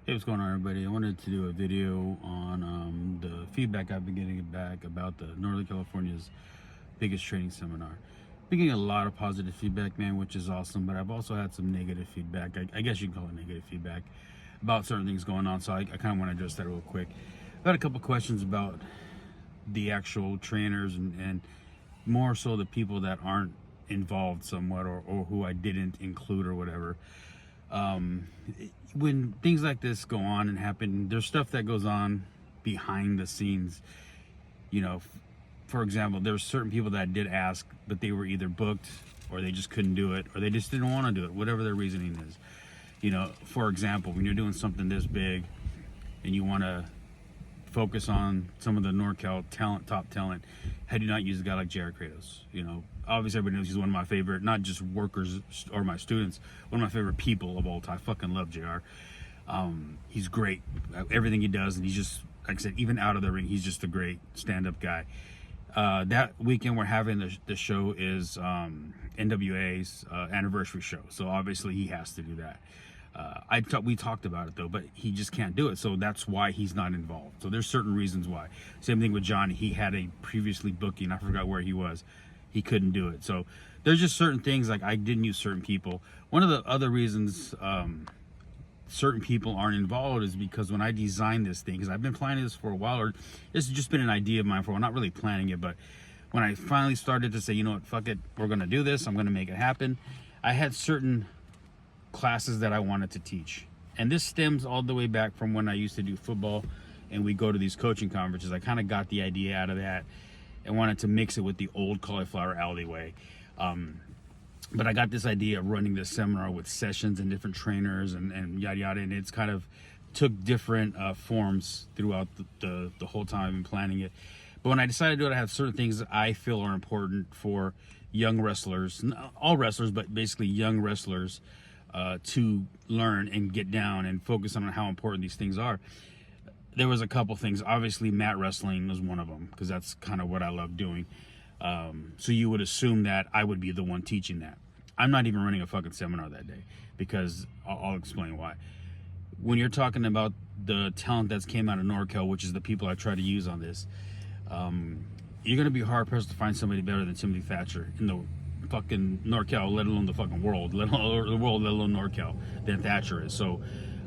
Hey, what's going on, everybody? I wanted to do a video on the feedback I've been getting back about the Northern California's biggest training seminar. Been getting a lot of positive feedback, man, which is awesome, but I've also had some negative feedback. I guess you can call it negative feedback about certain things going on, so I kind of want to address that real quick. I've had a couple questions about the actual trainers and more so the people that aren't involved somewhat or who I didn't include or whatever. When things like this go on and happen, there's stuff that goes on behind the scenes. You know, for example, there's certain people that did ask, but they were either booked or they just couldn't do it or they just didn't want to do it, whatever their reasoning is. You know, for example, when you're doing something this big and you want to focus on some of the NorCal talent, top talent, how do you not use a guy like Jared Kratos? You know, obviously everybody knows he's one of my favorite, not just workers or my students, one of my favorite people of all time. I fucking love JR. He's great at everything he does, and he's just, like I said, even out of the ring, he's just a great stand-up guy. That weekend we're having the show is NWA's anniversary show, so obviously he has to do that. We talked about it though, but he just can't do it, so that's why he's not involved. So there's certain reasons why. Same thing with Johnny. He had a previously booking. I forgot where he was. He couldn't do it. So there's just certain things, like I didn't use certain people. One of the other reasons certain people aren't involved is because when I designed this thing, because I've been planning this for a while, or this has just been an idea of mine for a while, not really planning it, but when I finally started to say, you know what, fuck it, we're gonna do this, I'm gonna make it happen, I had certain classes that I wanted to teach. And this stems all the way back from when I used to do football and we go to these coaching conferences. I kind of got the idea out of that and wanted to mix it with the old cauliflower alleyway. But I got this idea of running this seminar with sessions and different trainers and yada yada, and it's kind of took different forms throughout the whole time I've been planning it. But when I decided to do it, I have certain things that I feel are important for young wrestlers, all wrestlers, but basically young wrestlers, to learn and get down and focus on how important these things are. There was a couple things. Obviously, mat wrestling was one of them, because that's kind of what I love doing. So you would assume that I would be the one teaching that. I'm not even running a fucking seminar that day, because I'll explain why. When you're talking about the talent that's came out of NorCal, which is the people I try to use on this, you're going to be hard-pressed to find somebody better than Timothy Thatcher in the fucking NorCal, let alone the fucking world, let alone the world, let alone NorCal, than Thatcher is. So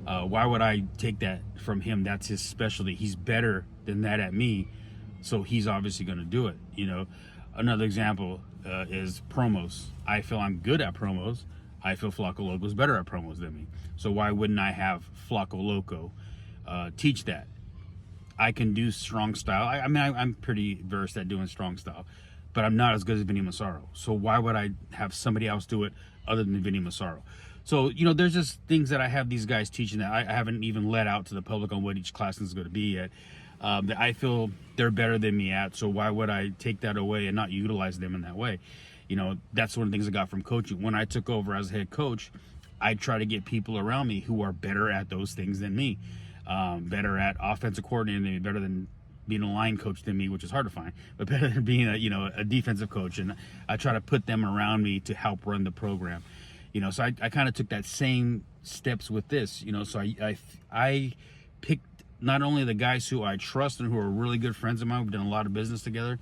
why would I take that from him? That's his specialty. He's better than that at me, so he's obviously going to do it. You know, another example is promos. I feel I'm good at promos. I feel Flacco Loco is better at promos than me. So why wouldn't I have Flacco Loco teach that? I can do strong style. I mean, I'm pretty versed at doing strong style, but I'm not as good as Vinny Massaro. So why would I have somebody else do it other than Vinny Massaro? So, you know, there's just things that I have these guys teaching that I haven't even let out to the public on what each class is going to be yet, that I feel they're better than me at. So why would I take that away and not utilize them in that way? You know, that's one of the things I got from coaching. When I took over as head coach, I try to get people around me who are better at those things than me, better at offensive coordinating than me, better than being a line coach than me, which is hard to find, but better than being a defensive coach. And I try to put them around me to help run the program. You know, so I kind of took that same steps with this, you know, so I picked not only the guys who I trust and who are really good friends of mine, we've done a lot of business together,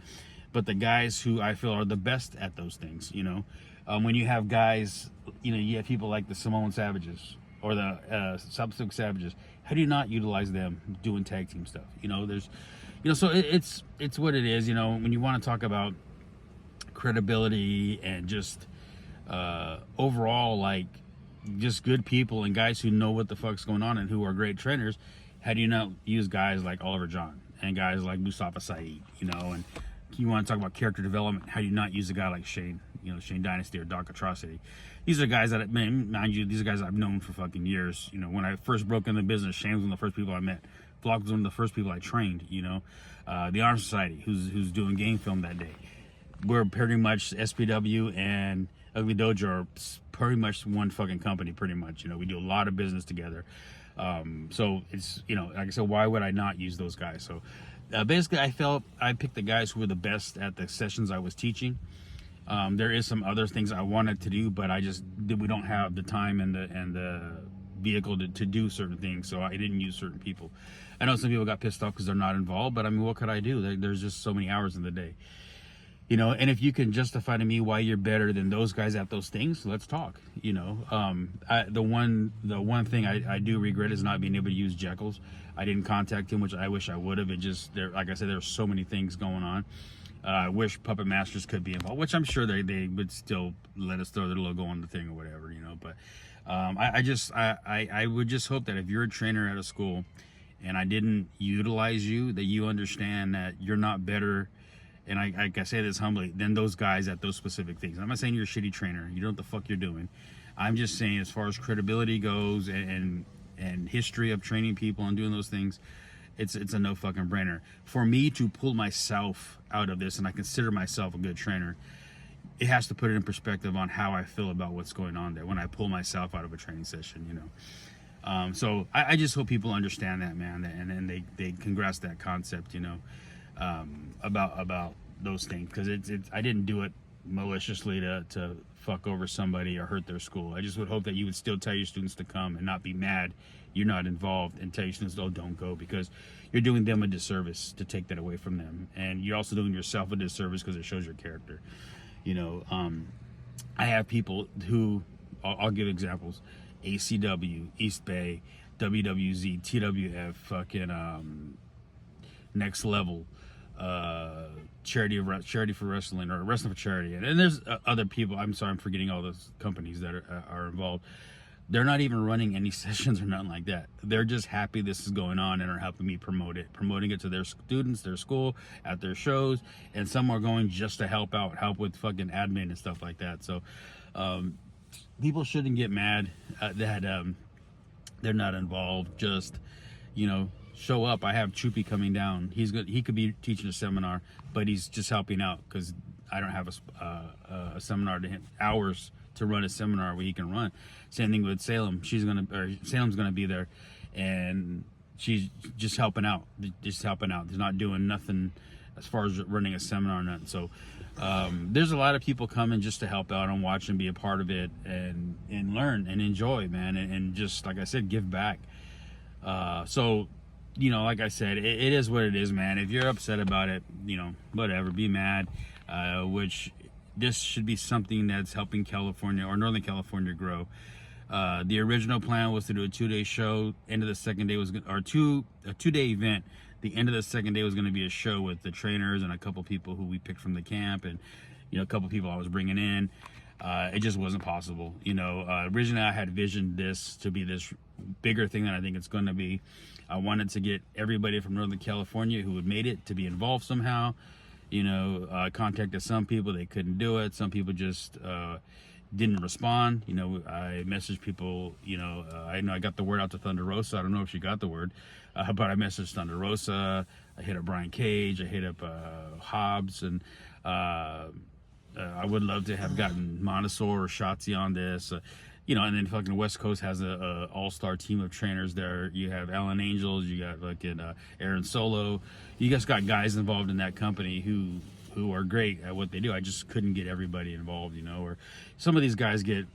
but the guys who I feel are the best at those things, you know. When you have guys, you know, you have people like the Samoan Savages or the Substitute Savages, how do you not utilize them doing tag team stuff? You know, there's, you know, so it's what it is, you know, when you want to talk about credibility and just overall, like, just good people and guys who know what the fuck's going on and who are great trainers, how do you not use guys like Oliver John and guys like Mustafa Saeed, you know? And you want to talk about character development, how do you not use a guy like Shane, you know, Shane Dynasty or Doc Atrocity? These are guys that, man, mind you, these are guys I've known for fucking years. You know, when I first broke into business, Shane was one of the first people I met. Flock was one of the first people I trained, you know. The Arm Society, who's doing game film that day. We're pretty much SPW and Ugly Dojo are pretty much one fucking company, pretty much. You know, we do a lot of business together. So it's, you know, like I said, why would I not use those guys? So basically, I felt I picked the guys who were the best at the sessions I was teaching. There is some other things I wanted to do, but we don't have the time and the vehicle to do certain things, so I didn't use certain people. I know some people got pissed off because they're not involved, but I mean, what could I do? There's just so many hours in the day, you know. And if you can justify to me why you're better than those guys at those things, let's talk, you know. The one thing I do regret is not being able to use Jekyll's. I didn't contact him, which I wish I would have. It just, like I said, there's so many things going on. I wish Puppet Masters could be involved, which I'm sure they would still let us throw their logo on the thing or whatever, you know. But I would just hope that if you're a trainer at a school and I didn't utilize you, that you understand that you're not better, and I say this humbly, than those guys at those specific things. I'm not saying you're a shitty trainer. You know what the fuck you're doing. I'm just saying, as far as credibility goes and history of training people and doing those things, it's a no fucking brainer. For me to pull myself out of this, and I consider myself a good trainer, it has to put it in perspective on how I feel about what's going on there when I pull myself out of a training session, you know. So I just hope people understand that, man, and they can grasp that concept, you know, about those things, because I didn't do it maliciously to fuck over somebody or hurt their school. I just would hope that you would still tell your students to come and not be mad you're not involved, and tell your students, oh, don't go, because you're doing them a disservice to take that away from them, and you're also doing yourself a disservice because it shows your character, you know. I have people who, I'll give examples: ACW, East Bay, WWZ, TWF, fucking Next Level, charity for wrestling, or wrestling for charity, and there's other people. I'm sorry, I'm forgetting all those companies that are involved. They're not even running any sessions or nothing like that. They're just happy this is going on and are helping me promoting it to their students, their school, at their shows, and some are going just to help with fucking admin and stuff like that. So people shouldn't get mad that they're not involved. Just, you know, show up. I have Choopy coming down. He could be teaching a seminar, but he's just helping out because I don't have a seminar to him, hours to run a seminar where he can run. Same thing with Salem. Salem's gonna be there, and she's just helping out. She's not doing nothing as far as running a seminar or nothing. So there's a lot of people coming just to help out and watch and be a part of it and learn and enjoy, man, and just, like I said, give back. So, you know, like I said, it is what it is, man. If you're upset about it, you know, whatever, be mad. Which this should be something that's helping California or Northern California grow. The original plan was to do a 2-day show. End of the second day was a 2-day event. The end of the second day was going to be a show with the trainers and a couple people who we picked from the camp, and, you know, a couple people I was bringing in. It just wasn't possible. You know, originally I had visioned this to be this bigger thing than I think it's going to be. I wanted to get everybody from Northern California who had made it to be involved somehow. You know, contacted some people, they couldn't do it. Some people just didn't respond. You know, I messaged people, you know, I know I got the word out to Thunder Rosa. I don't know if she got the word, but I messaged Thunder Rosa. I hit up Brian Cage. I hit up Hobbs, and I would love to have gotten Montesor or Shotzi on this. You know, and then fucking West Coast has a all-star team of trainers there. You have Alan Angels, you got fucking Aaron Solo. You just got guys involved in that company who are great at what they do. I just couldn't get everybody involved, you know. Or some of these guys get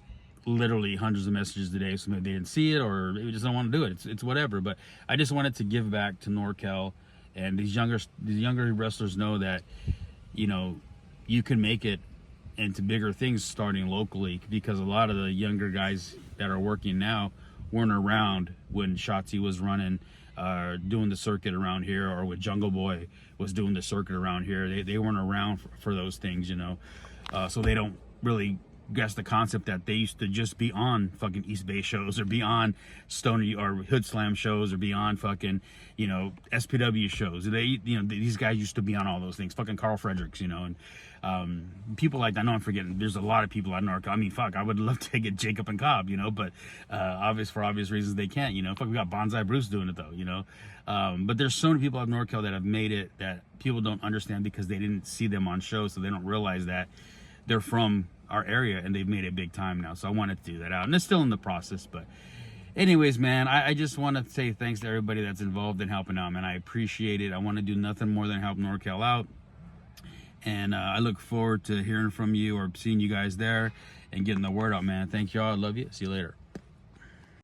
literally hundreds of messages a day, so maybe they didn't see it or they just don't want to do it. It's whatever. But I just wanted to give back to NorCal, and these younger wrestlers know that, you know, you can make it into bigger things starting locally, because a lot of the younger guys that are working now weren't around when Shotzi was running, doing the circuit around here, or when Jungle Boy was doing the circuit around here. They weren't around for those things, you know. So they don't really grasp the concept that they used to just be on fucking East Bay shows, or be on Stony or Hood Slam shows, or be on fucking, you know, SPW shows. They, you know, these guys used to be on all those things. Fucking Carl Fredericks, you know, and people like that. I know I'm forgetting. There's a lot of people at NorCal. I mean, fuck, I would love to get Jacob and Cobb, you know, but for obvious reasons they can't, you know. Fuck, we got Bonsai Bruce doing it though, you know. But there's so many people at NorCal that have made it that people don't understand because they didn't see them on shows, so they don't realize that they're from our area and they've made it big time now. So I wanted to do that out, and it's still in the process. But anyways, man, I just want to say thanks to everybody that's involved in helping out, man. I appreciate it. I want to do nothing more than help NorCal out, and I look forward to hearing from you or seeing you guys there and getting the word out, man. Thank y'all. I love you. See you later.